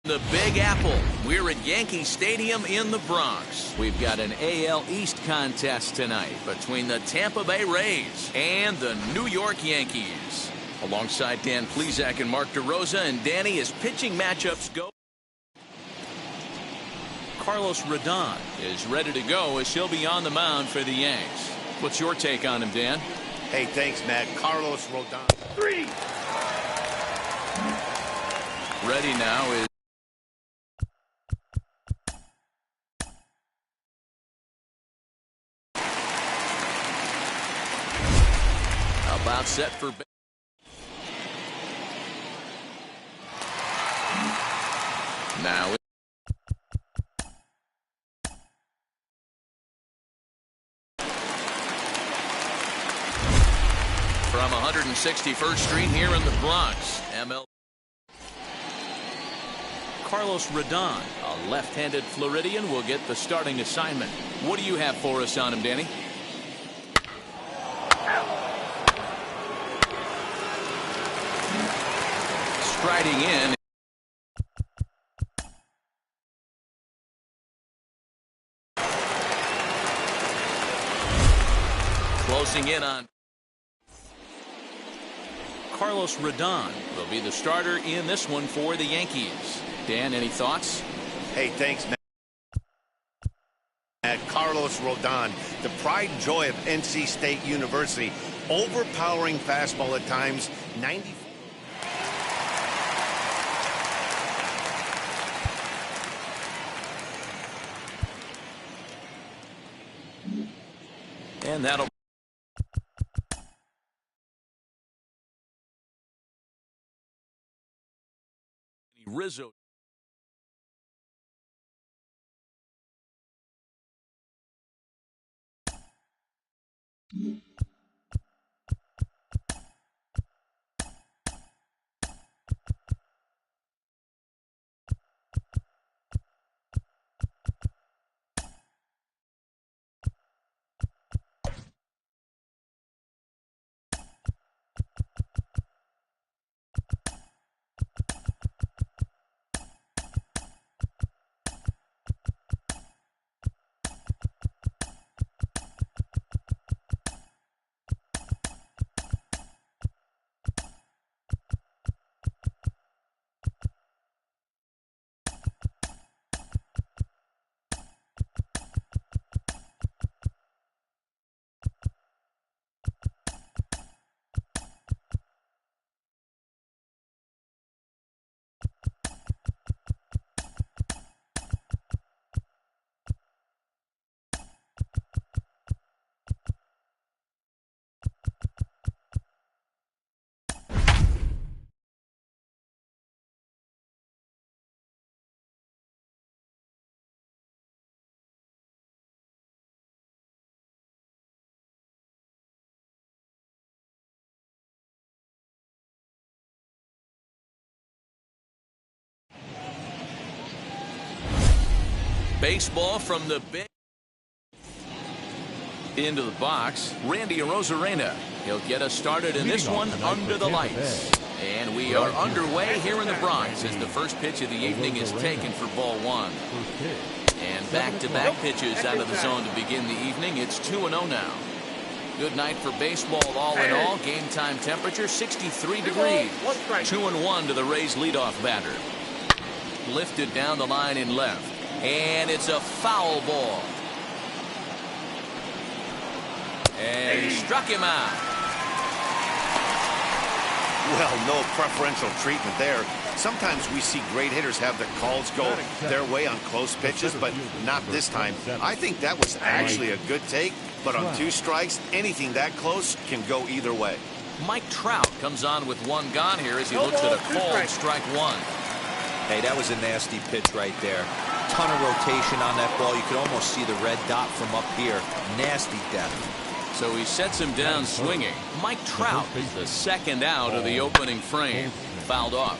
The Big Apple. We're at Yankee Stadium in the Bronx. We've got an AL East contest tonight between the Tampa Bay Rays and the New York Yankees. Alongside Dan Plesac and Mark DeRosa, and Danny, as pitching matchups go, Carlos Rodon is ready to go as he'll be on the mound for the Yanks. What's your take on him, Dan? Hey, thanks, Matt. Carlos Rodon. 3. Ready now is about set for now. From 161st Street here in the Bronx, ML. Carlos Rodon, a left-handed Floridian, will get the starting assignment. What do you have for us on him, Danny? Striding in. Closing in on. Carlos Rodon will be the starter in this one for the Yankees. Dan, any thoughts? Hey, thanks, Matt. Carlos Rodon, the pride and joy of NC State University. Overpowering fastball at times, 90. And that'll Rizzo. Baseball from the big into the box. Randy Arozarena. He'll get us started in this one under the lights. And we are underway here in the Bronx as the first pitch of the evening is taken for ball one. And back-to-back pitches out of the zone to begin the evening. It's 2-0 now. Good night for baseball all in all. Game time temperature 63 degrees. 2-1 to the Rays leadoff batter. Lifted down the line in left. And it's a foul ball. And he struck him out. Well, no preferential treatment there. Sometimes we see great hitters have their calls go their way on close pitches, but not this time. I think that was actually a good take, but on 2 strikes, anything that close can go either way. Mike Trout comes on with one gone here as he looks at a called strike one. Hey, that was a nasty pitch right there. Ton of rotation on that ball. You could almost see the red dot from up here. Nasty depth. So he sets him down swinging. Mike Trout, the second out of the opening frame, fouled off.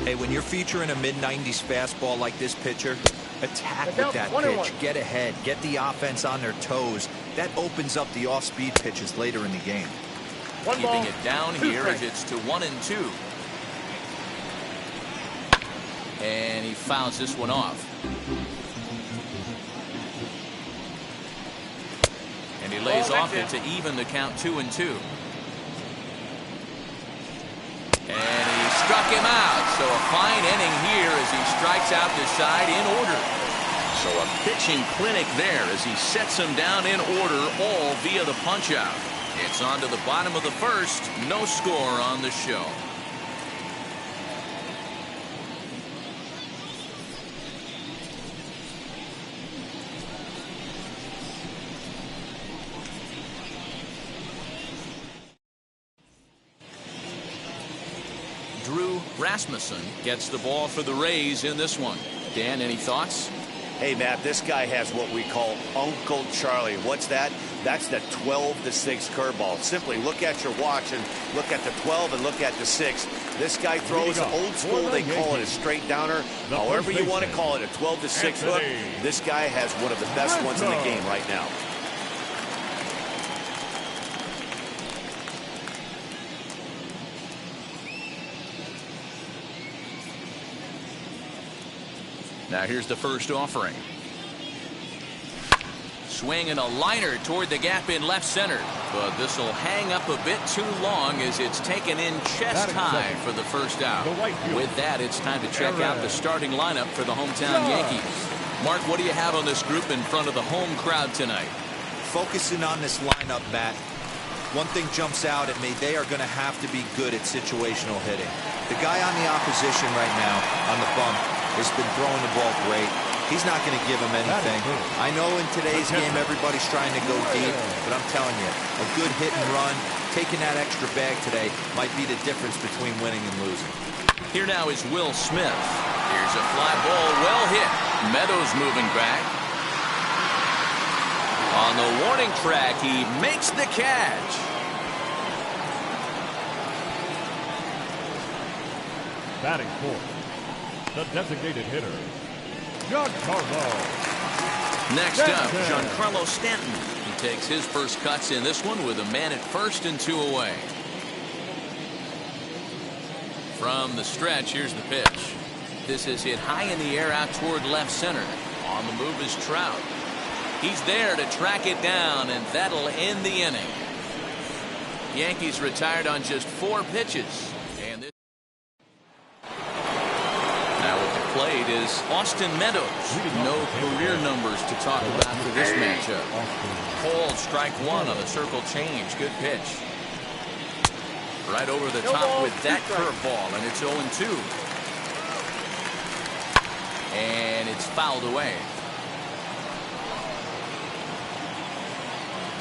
Hey, when you're featuring a mid-90s fastball like this pitcher, attack with that pitch. Get ahead. Get the offense on their toes. That opens up the off-speed pitches later in the game. Keeping it down here as it's to 1-2. And he fouls this one off. And he lays off it to even the count 2-2. And he struck him out. So a fine inning here as he strikes out the side in order. So a pitching clinic there as he sets him down in order, all via the punch-out. It's on to the bottom of the first. No score on the show. Rasmussen gets the ball for the Rays in this one. Dan, any thoughts? Hey, Matt, this guy has what we call Uncle Charlie. What's that? That's the 12-6 curveball. Simply look at your watch and look at the 12 and look at the 6. This guy throws old school. They call it a straight downer. However you want to call it, a 12-6 hook. This guy has one of the best ones in the game right now. Now here's the first offering. Swing and a liner toward the gap in left center. But this will hang up a bit too long as it's taken in chest high for the first out. With that, it's time to check out the starting lineup for the hometown Yankees. Mark, what do you have on this group in front of the home crowd tonight? Focusing on this lineup, Matt. One thing jumps out at me. They are going to have to be good at situational hitting. The guy on the opposition right now on the bump has been throwing the ball great. He's not going to give him anything. I know in today's game everybody's trying to go deep, but I'm telling you, a good hit and run, taking that extra bag today might be the difference between winning and losing. Here now is Will Smith. Here's a fly ball, well hit. Meadows moving back. On the warning track, he makes the catch. Batting fourth, the designated hitter, Giancarlo. Next up, Giancarlo Stanton. He takes his first cuts in this one with a man at first and 2 away. From the stretch, here's the pitch. This is hit high in the air out toward left center. On the move is Trout. He's there to track it down, and that'll end the inning. Yankees retired on just 4 pitches. And this now at the plate is Austin Meadows. No career numbers to talk about for this matchup. Cole, strike one on the circle change. Good pitch. Right over the top with that curveball, and it's 0-2. And it's fouled away.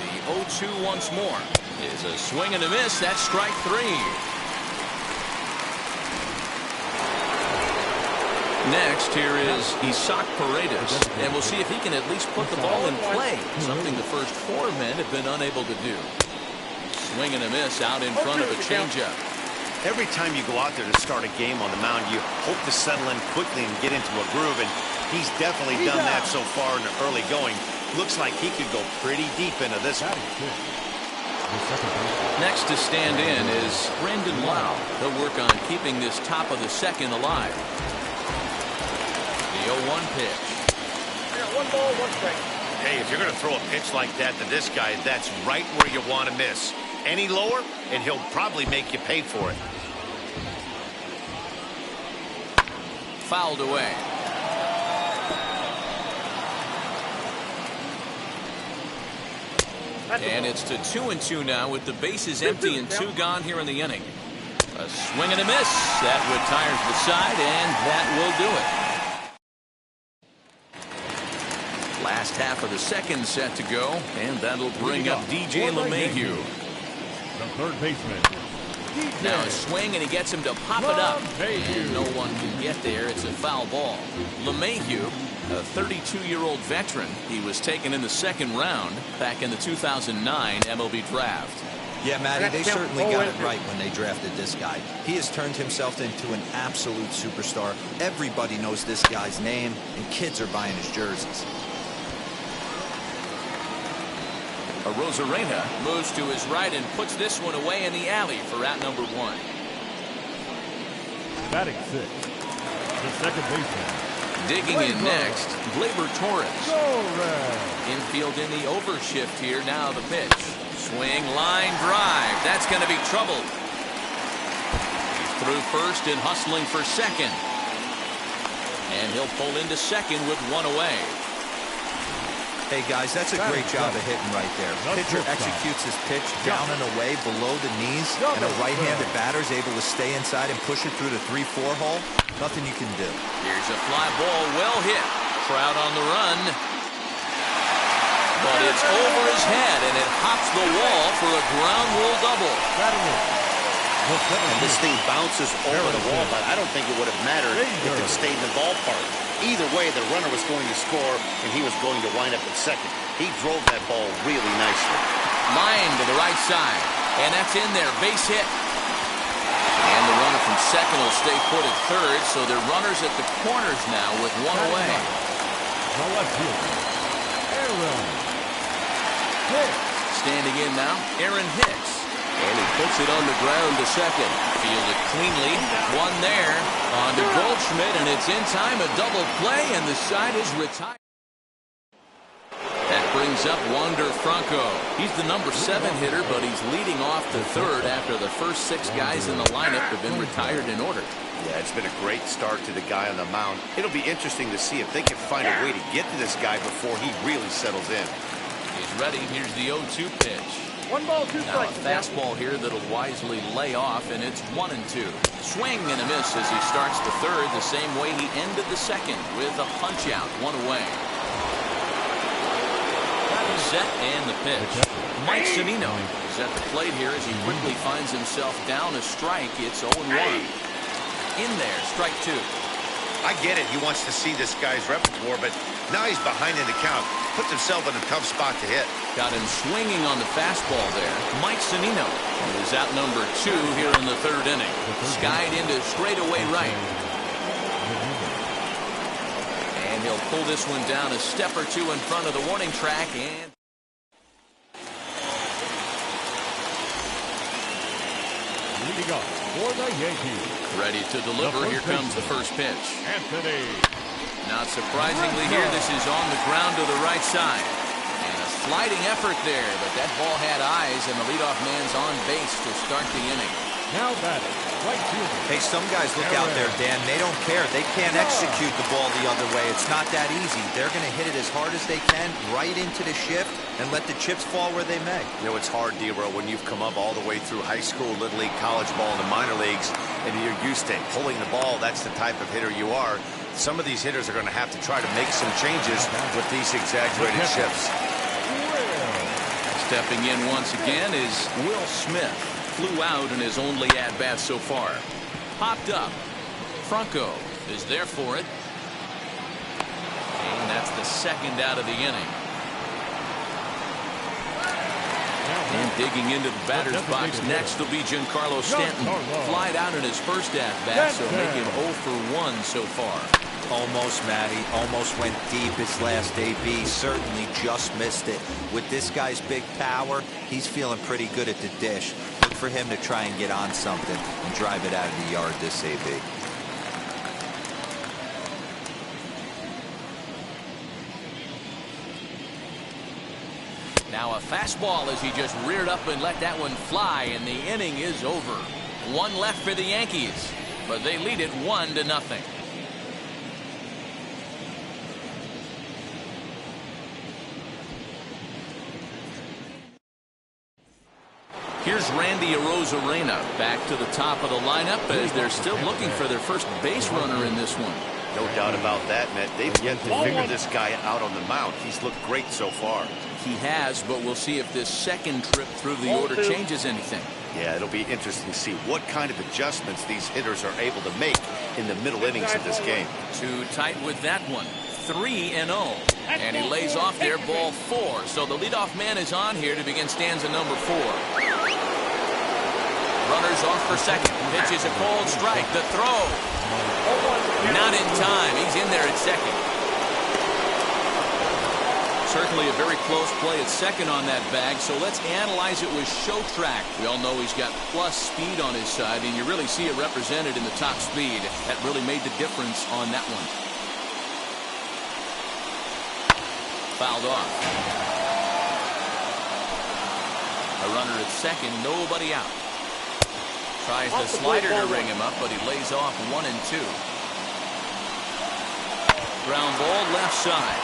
The 0-2 once more is a swing and a miss. That's strike 3. Next, here is Isaac Paredes, and we'll see if he can at least put the ball in play, something the first 4 men have been unable to do. Swing and a miss out in front of a changeup. Every time you go out there to start a game on the mound, you hope to settle in quickly and get into a groove, and he's definitely done that so far in the early going. Looks like he could go pretty deep into this one. Next to stand in is Brandon Lau. He'll work on keeping this top of the second alive. The 0-1 pitch. 1 ball, 1 strike. Hey, if you're going to throw a pitch like that to this guy, that's right where you want to miss. Any lower, and he'll probably make you pay for it. Fouled away. And it's to 2-2 now with the bases empty and 2 gone here in the inning. A swing and a miss. That retires the side, and that will do it. Last half of the second set to go, and that'll bring up DJ LeMahieu. The third baseman. Now a swing, and he gets him to pop it up. And no one can get there. It's a foul ball. LeMahieu, a 32-year-old veteran. He was taken in the second round back in the 2009 MLB draft. Yeah, Matty, they certainly got it right when they drafted this guy. He has turned himself into an absolute superstar. Everybody knows this guy's name, and kids are buying his jerseys. Arozarena moves to his right and puts this one away in the alley for out number 1. Batting 6. The second baseman. Digging in next, Gleyber Torres. Torres. Infield in the overshift here. Now the pitch. Swing, line drive. That's going to be trouble. He's through first and hustling for second. And he'll pull into second with one away. Hey, guys, that's a great job of hitting right there. Pitcher executes his pitch down and away below the knees, and a right-handed batter is able to stay inside and push it through the 3-4 hole. Nothing you can do. Here's a fly ball, well hit. Trout on the run. But it's over his head, and it hops the wall for a ground rule double. And this thing bounces over the wall, but I don't think it would have mattered if it stayed in the ballpark. Either way, the runner was going to score, and he was going to wind up at second. He drove that ball really nicely. Line to the right side, and that's in there, base hit. And the runner from second will stay put at third, so they're runners at the corners now with one away. The left fielder, Aaron Hicks. Standing in now, Aaron Hicks. And he puts it on the ground to second. Fielded cleanly. One there. On to Goldschmidt, and it's in time. A double play, and the side is retired. That brings up Wander Franco. He's the number 7 hitter, but he's leading off to third after the first 6 guys in the lineup have been retired in order. Yeah, it's been a great start to the guy on the mound. It'll be interesting to see if they can find a way to get to this guy before he really settles in. He's ready. Here's the 0-2 pitch. 1 ball, 2 Now a strikes. fastball here that'll wisely lay off, and it's 1-2. Swing and a miss as he starts the third the same way he ended the second with a punch out, 1 away. Set and the pitch. Mike Zunino is at the plate here as he quickly finds himself down a strike. It's 0-1. In there, strike 2. I get it. He wants to see this guy's repertoire, but now he's behind in the count. Puts himself in a tough spot to hit. Got him swinging on the fastball there. Mike Zunino is out number 2 here in the third inning. Skied into straightaway right. And he'll pull this one down a step or 2 in front of the warning track. And Leading up for the Yankees. ready to deliver. Here comes the first pitch. Anthony. Not surprisingly here, this is on the ground to the right side. And a sliding effort there, but that ball had eyes, and the leadoff man's on base to start the inning. Now batting, right fielder. Hey, some guys look out there, Dan. They don't care. They can't execute the ball the other way. It's not that easy. They're going to hit it as hard as they can right into the shift and let the chips fall where they may. You know, it's hard, D-Row, when you've come up all the way through high school, Little League, college ball, and the minor leagues, and you're used to pulling the ball. That's the type of hitter you are. Some of these hitters are going to have to try to make some changes with these exaggerated shifts. Stepping in once again is Will Smith. Flew out in his only at-bat so far. Popped up. Franco is there for it. And that's the second out of the inning. And digging into the batter's box next will be Giancarlo Stanton. Flied out in his first at-bat, so making 0 for 1 so far. Almost, Matty. Almost went deep his last AB. Certainly just missed it. With this guy's big power, he's feeling pretty good at the dish. Look for him to try and get on something and drive it out of the yard this AB. Now a fastball as he just reared up and let that one fly, and the inning is over. 1 left for the Yankees, but they lead it 1-0. Here's Randy Arozarena back to the top of the lineup as they're still looking for their first base runner in this one. No doubt about that, Matt. They've yet to figure this guy out on the mound. He's looked great so far. He has, but we'll see if this second trip through the order changes anything. Yeah, it'll be interesting to see what kind of adjustments these hitters are able to make in the middle innings of this game. Too tight with that one. 3-0. And he lays off there, ball 4. So the leadoff man is on here to begin stanza number 4. Runners off for second. Pitch is a cold strike. The throw. Not in time. He's in there at second. Certainly a very close play at second on that bag, so let's analyze it with show track. We all know he's got plus speed on his side, and you really see it represented in the top speed. That really made the difference on that one. Fouled off. A runner at second, nobody out. Tries the slider to ring him up, but he lays off 1 and 2. Ground ball left side.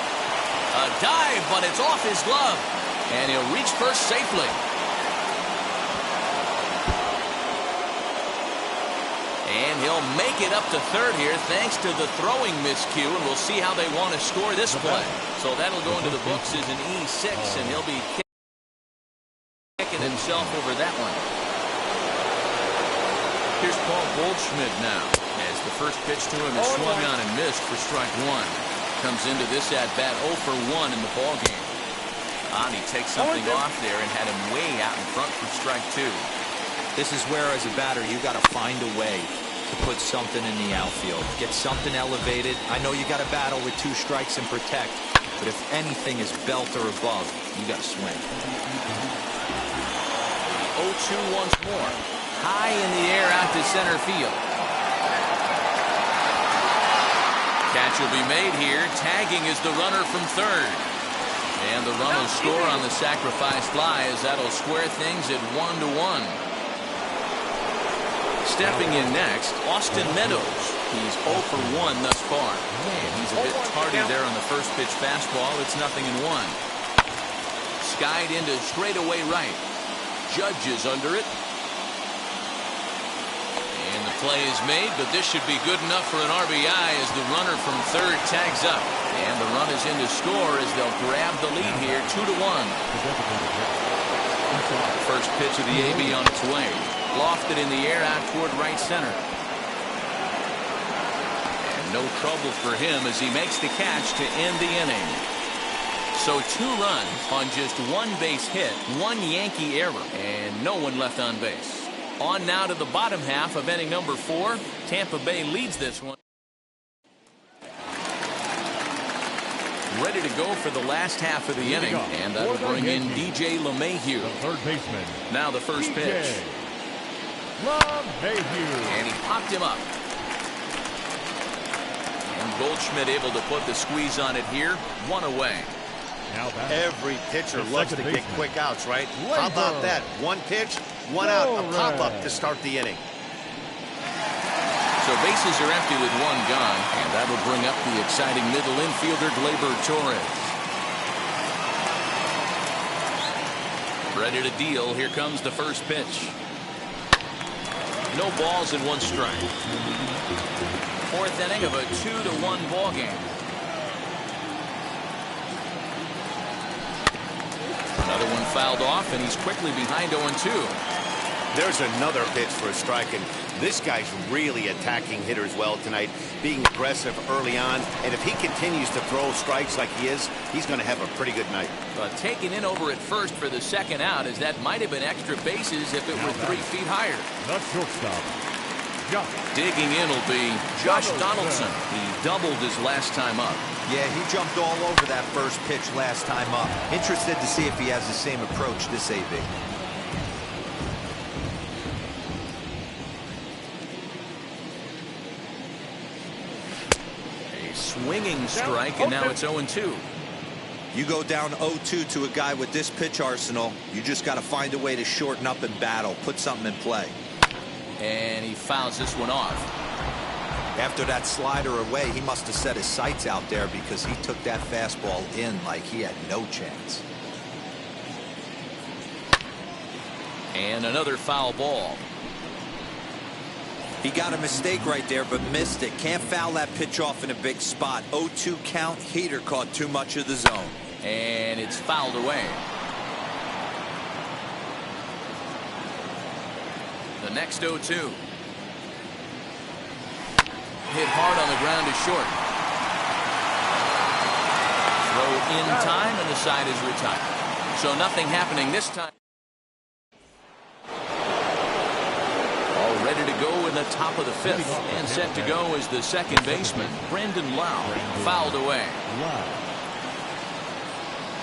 A dive, but it's off his glove. And he'll reach first safely. And he'll make it up to third here thanks to the throwing miscue. And we'll see how they want to score this play. So that'll go into the books as an E6, and he'll be kicking himself over that one. Here's Paul Goldschmidt now, as the first pitch to him is swung on and missed for strike 1. Comes into this at-bat 0 for 1 in the ballgame. And he takes something off there and had him way out in front for strike 2. This is where, as a batter, you got to find a way to put something in the outfield. Get something elevated. I know you got to battle with 2 strikes and protect, but if anything is belt or above, you got to swing. 0-2 once more. High in the air out to center field. Catch will be made here. Tagging is the runner from third. And the run will score on the sacrifice fly, as that'll square things at 1-1. Stepping in next, Austin Meadows. He's 0 for 1 thus far. And he's a bit tardy there on the first pitch fastball. It's 0-1. Skied into straightaway right. Judge is under it. And the play is made, but this should be good enough for an RBI as the runner from third tags up. And the run is in to score as they'll grab the lead here, 2-1. First pitch of the AB on its way. Lofted in the air out toward right center. And no trouble for him as he makes the catch to end the inning. So 2 runs on just 1 base hit, 1 Yankee error, and no one left on base. On now to the bottom half of inning number 4. Tampa Bay leads this one. Ready to go for the last half of the inning, and that'll bring in DJ LeMahieu. The third baseman. Now the first pitch. And he popped him up. And Goldschmidt able to put the squeeze on it here. 1 away. Every pitcher loves to get quick outs, right? How about that? 1 pitch, 1 out, a pop-up to start the inning. So bases are empty with 1 gone, and that'll bring up the exciting middle infielder, Gleyber Torres. Ready to deal. Here comes the first pitch. No balls and 1 strike. 4th inning of a 2-1 ball game. Another one fouled off, and he's quickly behind 0-2. There's another pitch for a strike, and this guy's really attacking hitters well tonight, being aggressive early on, and if he continues to throw strikes like he is, he's going to have a pretty good night. Taken in over at first for the second out, as that might have been extra bases if it were 3 feet higher. The shortstop. Digging in will be Josh Donaldson. He doubled his last time up. Yeah, he jumped all over that first pitch last time up. Interested to see if he has the same approach this AB. A swinging strike, and now it's 0-2. You go down 0-2 to a guy with this pitch arsenal, you just got to find a way to shorten up and battle, put something in play. And he fouls this one off. After that slider away, he must have set his sights out there because he took that fastball in like he had no chance. And another foul ball. He got a mistake right there, but missed it. Can't foul that pitch off in a big spot. 0-2 count. Heater caught too much of the zone. And it's fouled away. The next 0-2. Hit hard on the ground is short. Throw in time, and the side is retired. So nothing happening this time. All ready to go in the top of the 5th. And set to go is the second baseman, Brandon Lau. Fouled away.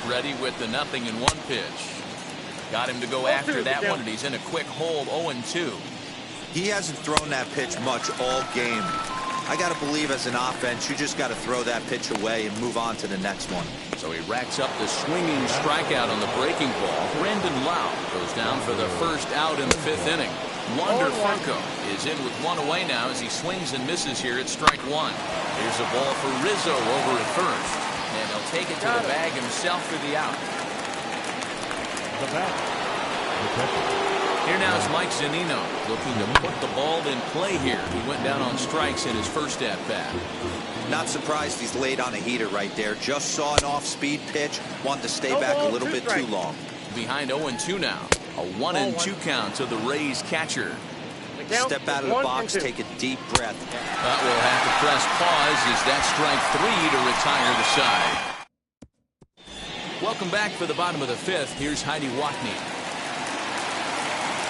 Ready with the 0-1 pitch. Got him to go after that one, and he's in a quick hold, 0-2. He hasn't thrown that pitch much all game. I got to believe as an offense, you just got to throw that pitch away and move on to the next one. So he racks up the swinging strikeout on the breaking ball. Brendan Lau goes down for the first out in the 5th inning. Wander Franco is in with one away now as he swings and misses here at strike one. Here's a ball for Rizzo over at first. And he'll take it to the bag himself for the out. The bat. The catcher. Here now is Mike Zunino looking to put the ball in play here. He went down on strikes in his first at-bat. Not surprised he's laid on a heater right there. Just saw an off-speed pitch. Wanted to stay back a little bit too long. Behind 0-2 now. A 1-2 count to the Rays catcher. Step out of the box, take a deep breath. But we'll have to press pause as that strike 3 to retire the side. Welcome back for the bottom of the 5th. Here's Heidi Watney.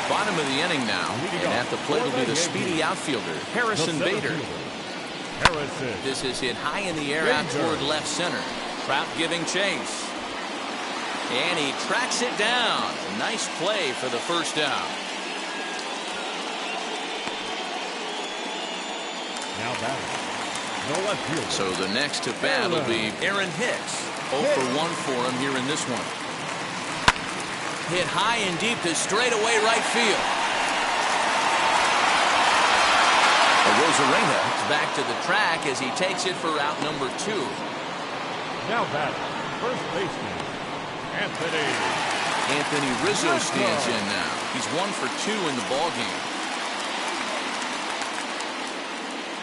Bottom of the inning now, and at the plate will be the speedy outfielder, Harrison Bader. This is hit high in the air out toward left center. Trout giving chase. And he tracks it down. Nice play for the first out. Now batting. No left fielder. So the next to bat will be Aaron Hicks. 0 for 1 for him here in this one. Hit high and deep to straightaway right field. Rosarena is back to the track as he takes it for out number 2. Now batting. First baseman, Anthony Rizzo stands in now. He's 1 for 2 in the ball game.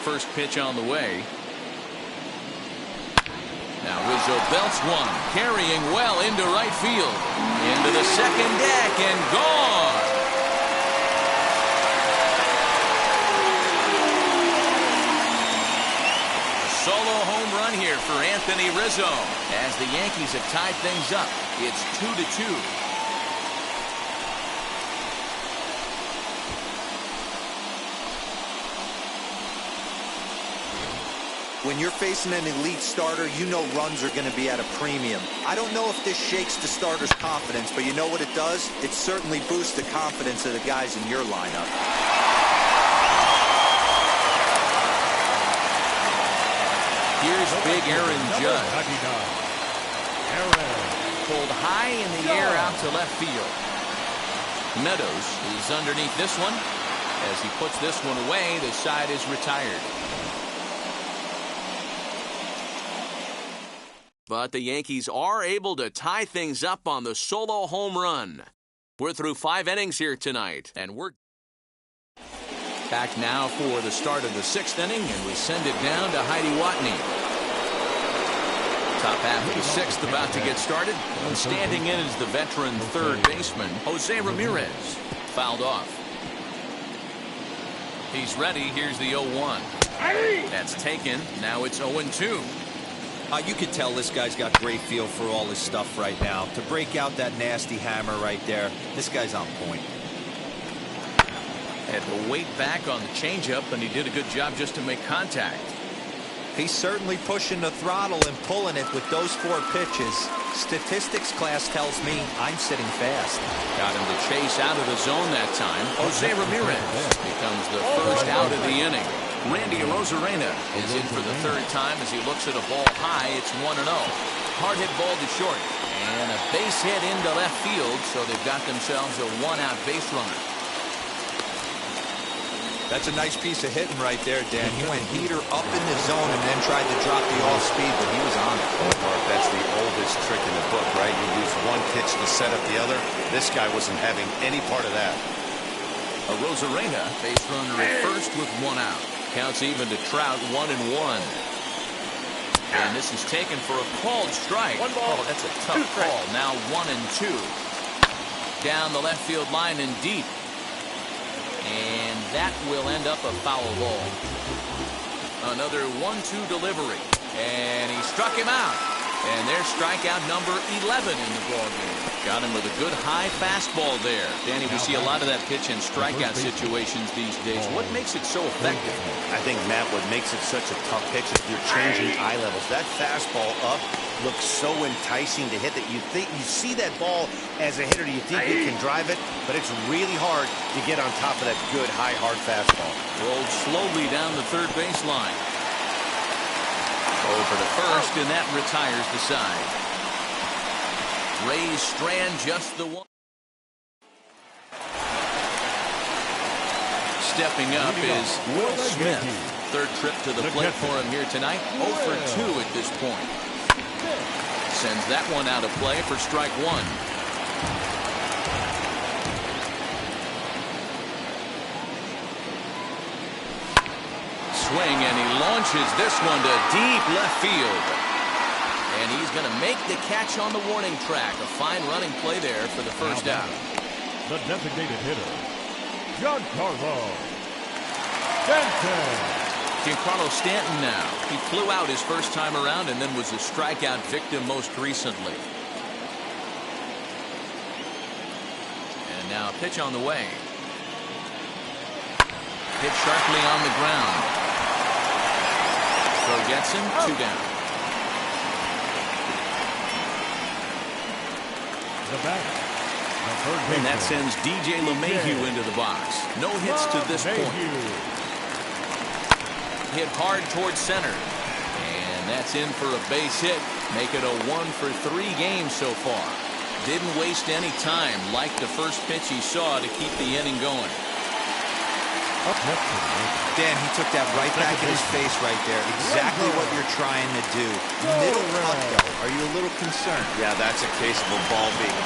First pitch on the way. Now Rizzo belts one, carrying well into right field. Into the second deck and gone. A solo home run here for Anthony Rizzo. As the Yankees have tied things up, it's 2-2. When you're facing an elite starter, you know runs are going to be at a premium. I don't know if this shakes the starter's confidence, but you know what it does? It certainly boosts the confidence of the guys in your lineup. Here's big Aaron Judge. Pulled high in the air out to left field. Meadows is underneath this one. As he puts this one away, the side is retired. But the Yankees are able to tie things up on the solo home run. We're through 5 innings here tonight, and we're back now for the start of the 6th inning, and we send it down to Heidi Watney. Top half of the 6th about to get started, and standing in is the veteran third baseman, Jose Ramirez. Fouled off. He's ready. Here's the 0-1. That's taken. Now it's 0-2. You can tell this guy's got great feel for all his stuff right now. To break out that nasty hammer right there, this guy's on point. Had to wait back on the changeup, and he did a good job just to make contact. He's certainly pushing the throttle and pulling it with those 4 pitches. Statistics class tells me I'm sitting fast. Got him to chase out of the zone that time. Jose Ramirez becomes the first out of the inning. Randy Arozarena is in for the 3rd time as he looks at a ball high. It's 1-0. Hard hit ball to short. And a base hit into left field, so they've got themselves a 1-out base runner. That's a nice piece of hitting right there, Dan. He went heater up in the zone and then tried to drop the off speed, but he was on it. Mark, that's the oldest trick in the book, right? You use one pitch to set up the other. This guy wasn't having any part of that. Arozarena, base runner at first with 1 out. Counts even to Trout, 1-1. And this is taken for a called strike. Oh, that's a tough call. Now 1-2. Down the left field line and deep. And that will end up a foul ball. Another 1-2 delivery. And he struck him out. And there's strikeout number 11 in the ballgame. Got him with a good high fastball there. Danny, we see a lot of that pitch in strikeout situations these days. What makes it so effective? I think, Matt, what makes it such a tough pitch is you're changing eye levels. That fastball up looks so enticing to hit that you see that ball as a hitter, you think you can drive it, but it's really hard to get on top of that good, high, hard fastball. Rolled slowly down the third baseline. Over to first, and that retires the side. Rays strand just the one. Stepping up is Will Smith. Third trip to the plate for him here tonight. 0 for 2 at this point. Sends that one out of play for strike one. Swing, and he launches this one to deep left field. And he's going to make the catch on the warning track. A fine running play there for the first out. The designated hitter, Giancarlo Stanton. Giancarlo Stanton now. He flew out his first time around and then was a strikeout victim most recently. And now a pitch on the way. Hit sharply on the ground. Throw gets him, 2 down. The batter, the third And that baseman, sends DJ LeMahieu into the box. No hits to this point. Hit hard towards center. And that's in for a base hit. Make it a 1 for 3 games so far. Didn't waste any time like the first pitch he saw to keep the inning going. Up next, Dan, he took that right back in his face right there. Exactly what you're trying to do. Middle cut, though. Are you a little concerned? Yeah, that's a case of a ball being.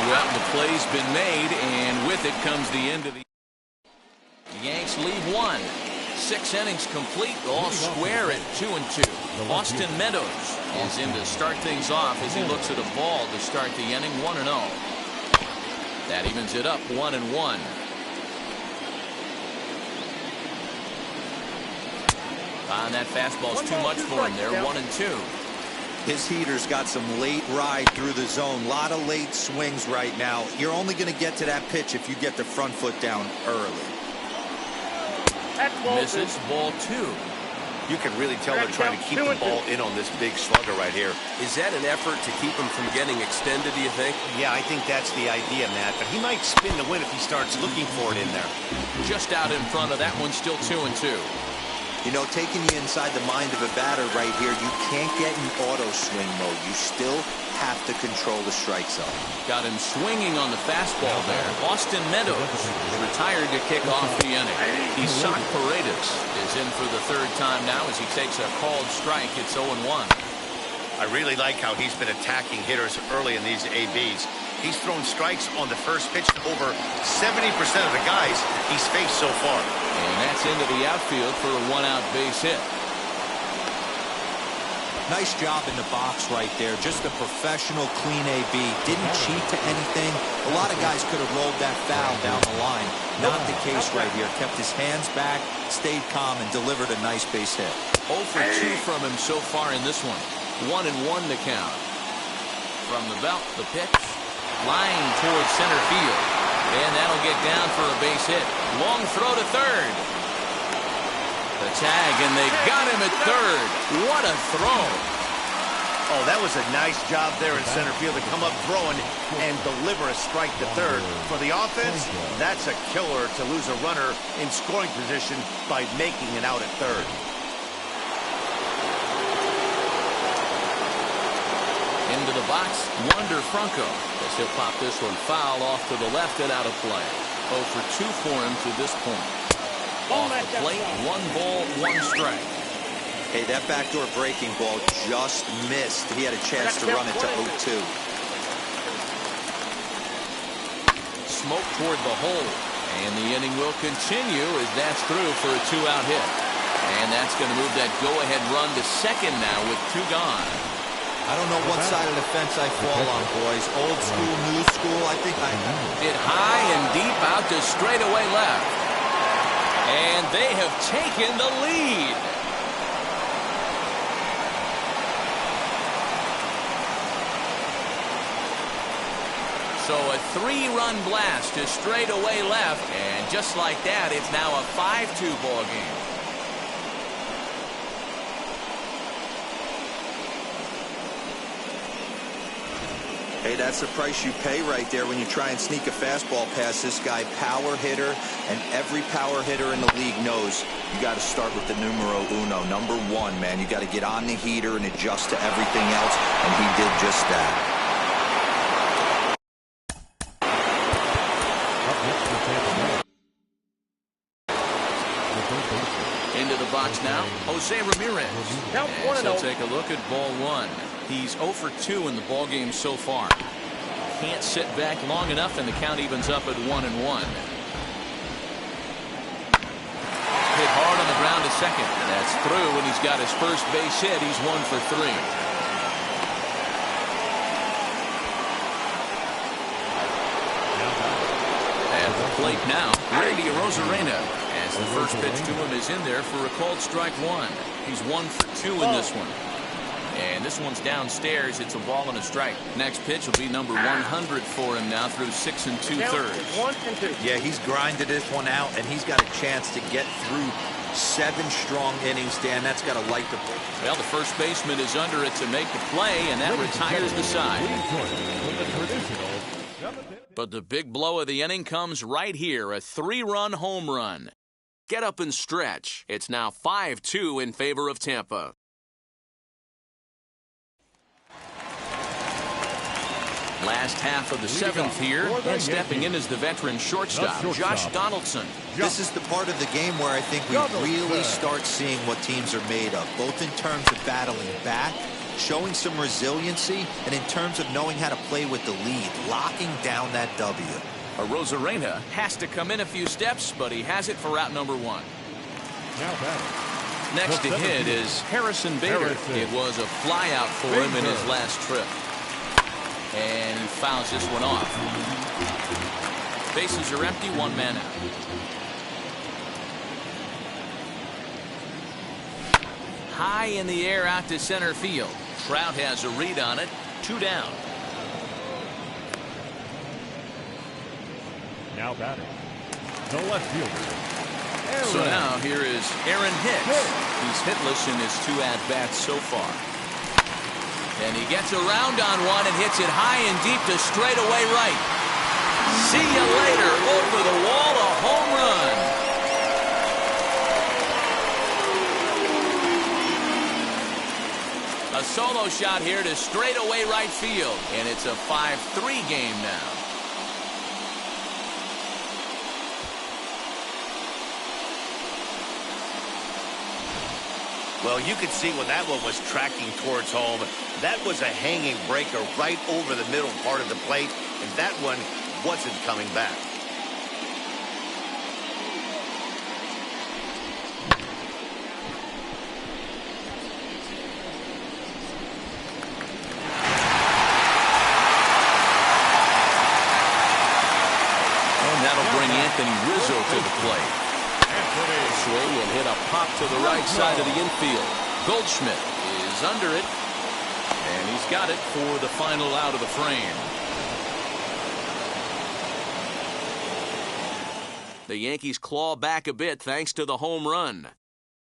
Well, the play's been made, and with it comes the end of the. Yanks leave 1. 6 innings complete, all square at 2-2. Austin Meadows is in to start things off as he looks at a ball to start the inning, 1-0. That evens it up, 1-1. And that fastball's too much for him there, 1-2. His heater's got some late ride through the zone. A lot of late swings right now. You're only going to get to that pitch if you get the front foot down early. Misses, ball 2. You can really tell they're trying to keep the ball in on this big slugger right here. Is that an effort to keep him from getting extended, do you think? Yeah, I think that's the idea, Matt. But he might spin the win if he starts looking for it in there. Just out in front of that one, still 2-2. You know, taking you inside the mind of a batter right here, you can't get in auto swing mode. You still have to control the strike zone. Got him swinging on the fastball there. Austin Meadows retired to kick off the inning. Isaac Paredes is in for the 3rd time now as he takes a called strike. It's 0-1. I really like how he's been attacking hitters early in these ABs. He's thrown strikes on the first pitch to over 70% of the guys he's faced so far. And that's into the outfield for a 1-out base hit. Nice job in the box right there. Just a professional, clean AB. Didn't cheat to anything. A lot of guys could have rolled that foul down the line. Not the case right here. Kept his hands back, stayed calm, and delivered a nice base hit. 0 for 2 from him so far in this one. 1-1 the count. From the belt, the pitch. Line towards center field. And that'll get down for a base hit. Long throw to third. The tag, and they got him at third. What a throw. Oh, that was a nice job there in center field to come up throwing and deliver a strike to third. For the offense, that's a killer to lose a runner in scoring position by making it out at third. Into the box, Wander Franco. As he'll pop this one foul off to the left and out of play. 0 for 2 for him to this point. Off the plate, 1 ball, 1 strike. Hey, that backdoor breaking ball just missed. He had a chance to run it to 0-2. Smoke toward the hole. And the inning will continue as that's through for a 2-out hit. And that's going to move that go-ahead run to second now with 2 gone. I don't know what side of the fence I fall on, boys. Old school, new school. I think I hit high and deep out to straightaway left. And they have taken the lead. So a 3-run blast to straightaway left, and just like that, it's now a 5-2 ball game. Hey, that's the price you pay right there when you try and sneak a fastball past this guy. Power hitter, and every power hitter in the league knows you got to start with the numero uno, number 1, man. You got to get on the heater and adjust to everything else, and he did just that. Into the box now, Jose Ramirez. Count And 1-0. so take a look at ball 1. He's 0 for 2 in the ball game so far. Can't sit back long enough, and the count evens up at 1-1. Hit hard on the ground to second. That's through, and he's got his first base hit. He's 1 for 3. At the plate now, Randy Arozarena. As the first pitch to him is in there for a called strike 1. He's 1 for 2 in this one. And this one's downstairs. It's a ball and a strike. Next pitch will be number 100 for him now through 6 2/3. 1 and 2. Yeah, he's grinded this one out, and he's got a chance to get through 7 strong innings, Dan. That's got to light the ball. Well, the first baseman is under it to make the play, and that retires the side. But the big blow of the inning comes right here, a 3-run home run. Get up and stretch. It's now 5-2 in favor of Tampa. Last half of the 7th here, and stepping in is the veteran shortstop, Josh Donaldson. This is the part of the game where I think we really start seeing what teams are made of, both in terms of battling back, showing some resiliency, and in terms of knowing how to play with the lead, locking down that W. Arozarena has to come in a few steps, but he has it for out number 1. Next to hit is Harrison Bader. It was a flyout for him in his last trip. And he fouls this one off. Bases are empty, 1 man out. High in the air out to center field. Trout has a read on it. 2 down. Now batting, the left fielder. So now here is Aaron Hicks. He's hitless in his 2 at-bats so far. And he gets around on one and hits it high and deep to straightaway right. See you later. Over the wall, a home run. A solo shot here to straightaway right field. And it's a 5-3 game now. Well, you could see when that one was tracking towards home, that was a hanging breaker right over the middle part of the plate, and that one wasn't coming back. And that'll bring Anthony Rizzo to the plate. Swing and hit a pop to the right side of the infield. Goldschmidt is under it, and he's got it for the final out of the frame. The Yankees claw back a bit thanks to the home run.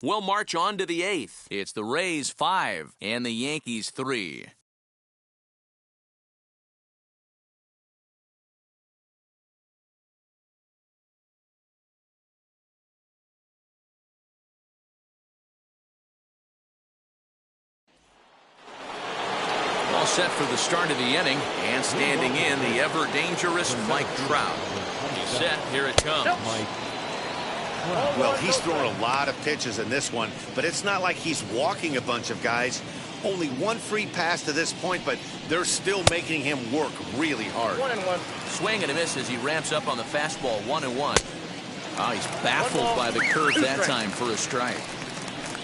We'll march on to the 8th. It's the Rays 5 and the Yankees 3. All set for the start of the inning, and standing in, the ever-dangerous Mike Trout. He's set. Here it comes. Well, he's thrown a lot of pitches in this one, but it's not like he's walking a bunch of guys. Only 1 free pass to this point, but they're still making him work really hard. 1-1. Swing and a miss as he ramps up on the fastball. 1-1. Oh, he's baffled by the curve that time for a strike.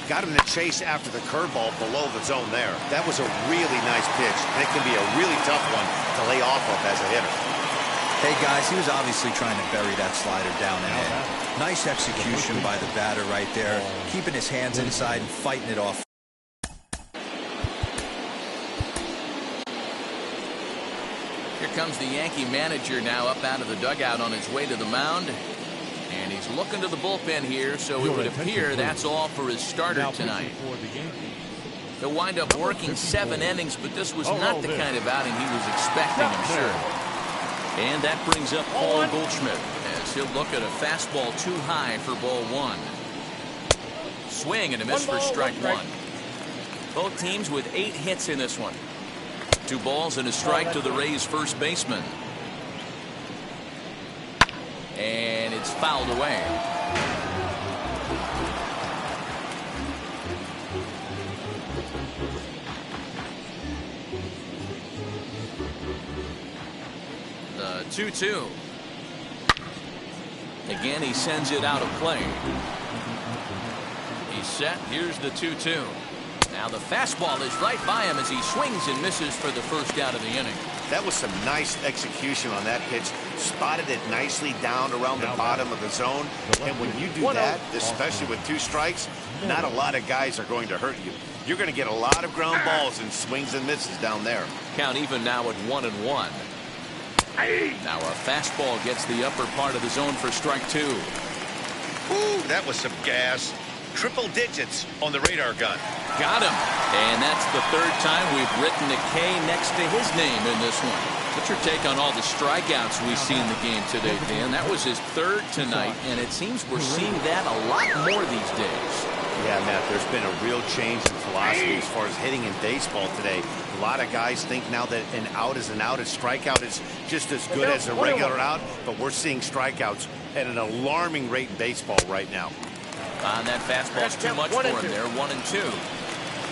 Got him to chase after the curveball below the zone there. That was a really nice pitch, and it can be a really tough one to lay off of as a hitter. Hey, guys, he was obviously trying to bury that slider down and in. Nice execution by the batter right there, keeping his hands inside and fighting it off. Here comes the Yankee manager now up out of the dugout on his way to the mound. And he's looking to the bullpen here, so it would appear that's all for his starter tonight. He'll wind up working 7 innings, but this was not the kind of outing he was expecting, I'm sure. And that brings up Paul Goldschmidt as he'll look at a fastball too high for ball 1. Swing and a miss for strike 1. Both teams with 8 hits in this one. 2 balls and a strike to the Rays' first baseman. And it's fouled away. The 2-2. Again, he sends it out of play. He's set. Here's the 2-2. Now the fastball is right by him as he swings and misses for the first out of the inning. That was some nice execution on that pitch. Spotted it nicely down around the bottom of the zone. And when you do that, especially with 2 strikes, not a lot of guys are going to hurt you. You're going to get a lot of ground balls and swings and misses down there. Count even now at 1-1. Now a fastball gets the upper part of the zone for strike 2. Ooh, that was some gas. Triple digits on the radar gun. Got him. And that's the 3rd time we've written a K next to his name in this one. What's your take on all the strikeouts we see in the game today, Dan? That was his 3rd tonight, and it seems we're seeing that a lot more these days. Yeah, Matt, there's been a real change in philosophy as far as hitting in baseball today. A lot of guys think now that an out is an out, a strikeout is just as good as a regular out, but we're seing strikeouts at an alarming rate in baseball right now. On that fastball's too much for him there. 1-2.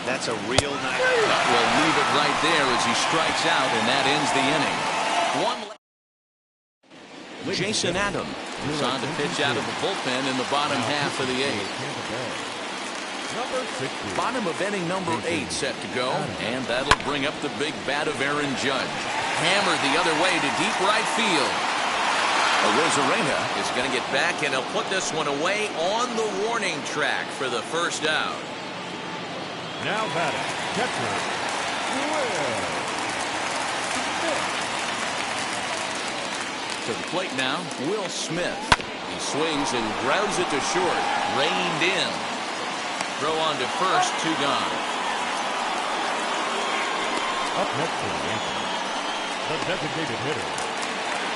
That's a real nice. We'll leave it right there as he strikes out, and that ends the inning. Jason Adams is on to pitch out of the bullpen in the bottom half of the 8th. Bottom of inning number 8 set to go, and that'll bring up the big bat of Aaron Judge. Hammered the other way to deep right field. Rosarena is going to get back, and he'll put this one away on the warning track for the first out. Now batting, catcher, To the plate now, Will Smith. He swings and grounds it to short. Reined in. Throw on to first, 2 gone. Up next for the Yankees, the designated hitter.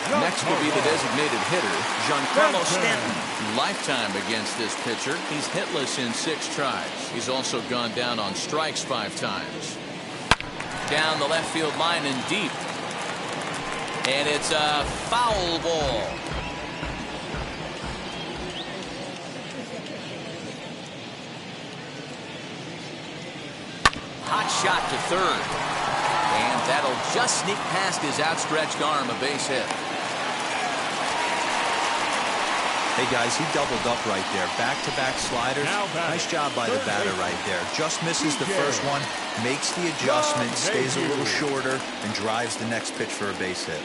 Next will be the designated hitter, Giancarlo Stanton. Lifetime against this pitcher. He's hitless in 6 tries. He's also gone down on strikes 5 times. Down the left field line and deep. And it's a foul ball. Hot shot to third. And that'll just sneak past his outstretched arm, a base hit. Hey guys, he doubled up right there. Back-to-back sliders. Nice job by the batter right there. Just misses the first one, makes the adjustment, stays a little shorter, and drives the next pitch for a base hit.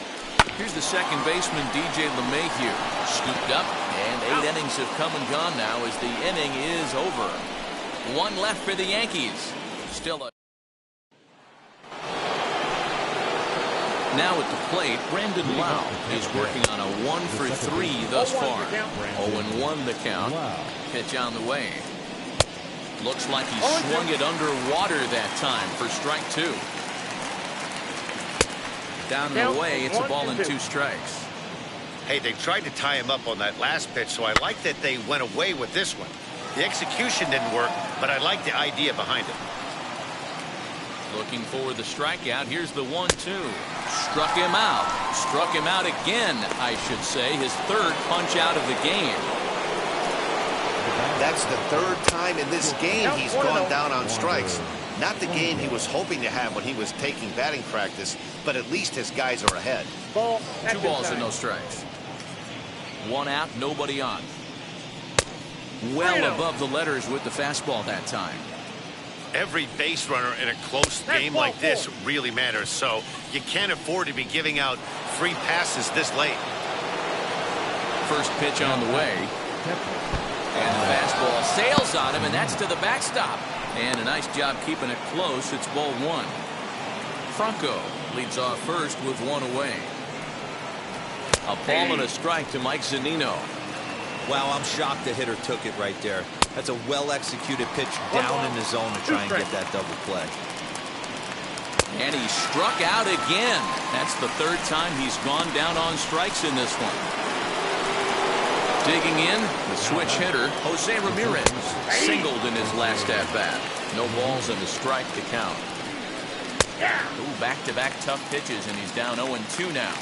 Here's the second baseman, DJ LeMahieu. Scooped up, and 8 innings have come and gone now as the inning is over. 1 left for the Yankees. Still a... Now at the plate, Brandon Lau is working on a 1-for-3 thus far. 0-1 the count. Pitch on the way. Looks like he swung it underwater that time for strike 2. Down and away, it's a ball and 2 strikes. Hey, they tried to tie him up on that last pitch, so I like that they went away with this one. The execution didn't work, but I like the idea behind it. Looking for the strikeout. Here's the 1-2. Struck him out. Struck him out again, I should say. His 3rd punch out of the game. That's the 3rd time in this game he's gone down on strikes. Not the game he was hoping to have when he was taking batting practice, but at least his guys are ahead. 2 balls and no strikes. 1 out, nobody on. Well above the letters with the fastball that time. Every base runner in a close game like this really matters, so you can't afford to be giving out free passes this late. First pitch on the way. And the fastball sails on him, and that's to the backstop. And a nice job keeping it close. It's ball 1. Franco Leads off first with one away. A ball and a strike to Mike Zunino. Wow, I'm shocked the hitter took it right there. That's a well-executed pitch down in the zone to try and get that double play. And he struck out again. That's the third time he's gone down on strikes in this one. Digging in, the switch hitter, Jose Ramirez, singled in his last at-bat. No balls and a strike to count. Ooh, back-to-back tough pitches, and he's down 0-2 now.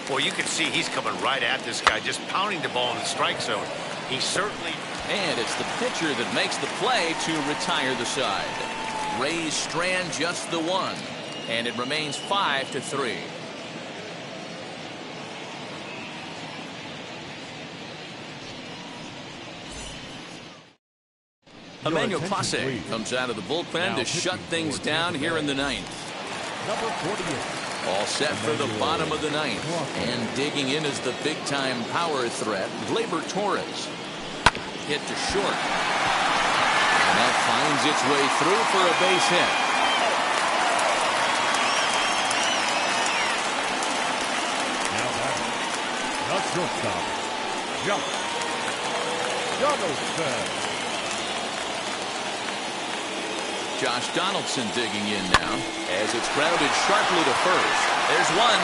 Well, you can see he's coming right at this guy, just pounding the ball in the strike zone. He certainly... And it's the pitcher that makes the play to retire the side. Rays strand just the one, and it remains 5-3. Emmanuel Clase comes out of the bullpen to shut things down here in the ninth. Number 48. All set for the bottom of the ninth. And digging in is the big-time power threat, Gleyber Torres. Hit to short. And that finds its way through for a base hit. Now batting. The shortstop. Jump. Donaldson. Josh Donaldson digging in now as it's grounded sharply to first. There's one.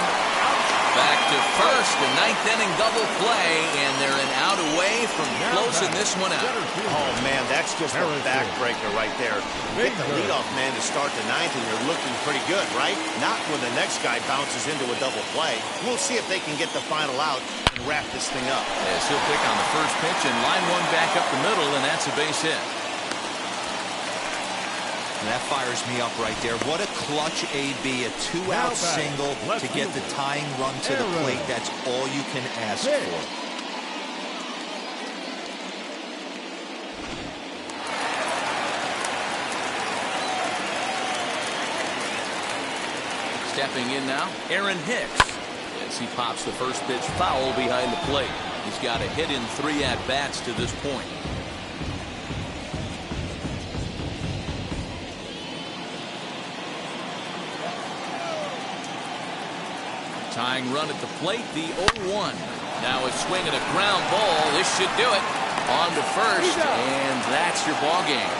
Back to first. The ninth inning double play, and they're an out away from closing this one out. Oh, man, that's just a backbreaker right there. Get the leadoff man to start the ninth, and you're looking pretty good, right? Not when the next guy bounces into a double play. We'll see if they can get the final out and wrap this thing up. As he'll pick on the first pitch and line one back up the middle, and that's a base hit. And that fires me up right there. What a clutch AB, a two-out single to get the tying run to the plate. That's all you can ask for. Stepping in now, Aaron Hicks. As he pops the first pitch foul behind the plate. He's got a hit in 3 at-bats to this point. Tying run at the plate, the 0-1. Now a swing and a ground ball. This should do it. On to first, and that's your ball game.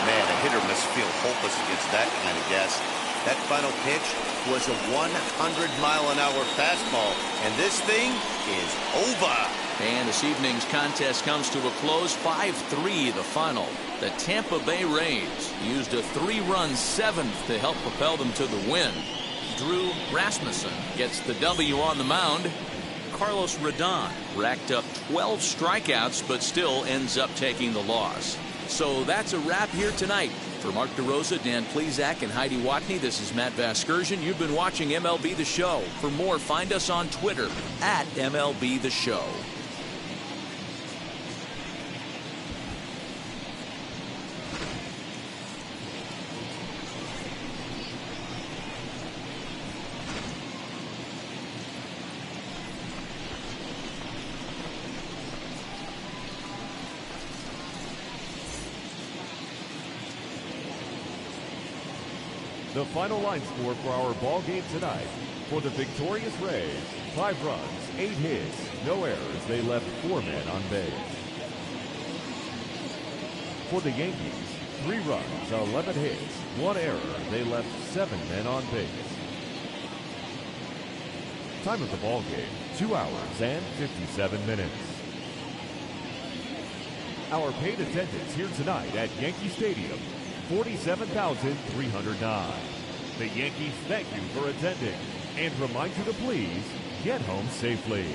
Man, a hitter must feel hopeless against that kind of gas. That final pitch was a 100-mile-an-hour fastball, and this thing is over. And this evening's contest comes to a close, 5-3 the final. The Tampa Bay Rays used a 3-run 7th to help propel them to the win. Drew Rasmussen gets the W on the mound. Carlos Rodon racked up 12 strikeouts, but still ends up taking the loss. So that's a wrap here tonight. For Mark DeRosa, Dan Plesac, and Heidi Watney, this is Matt Vasgersian. You've been watching MLB The Show. For more, find us on Twitter at MLB The Show. The final line score for our ball game tonight. For the victorious Rays, 5 runs, 8 hits, no errors. They left 4 men on base. For the Yankees, 3 runs, 11 hits, 1 error. They left 7 men on base. Time of the ball game, 2 hours and 57 minutes. Our paid attendance here tonight at Yankee Stadium, 47,309. The Yankees thank you for attending and remind you to please get home safely.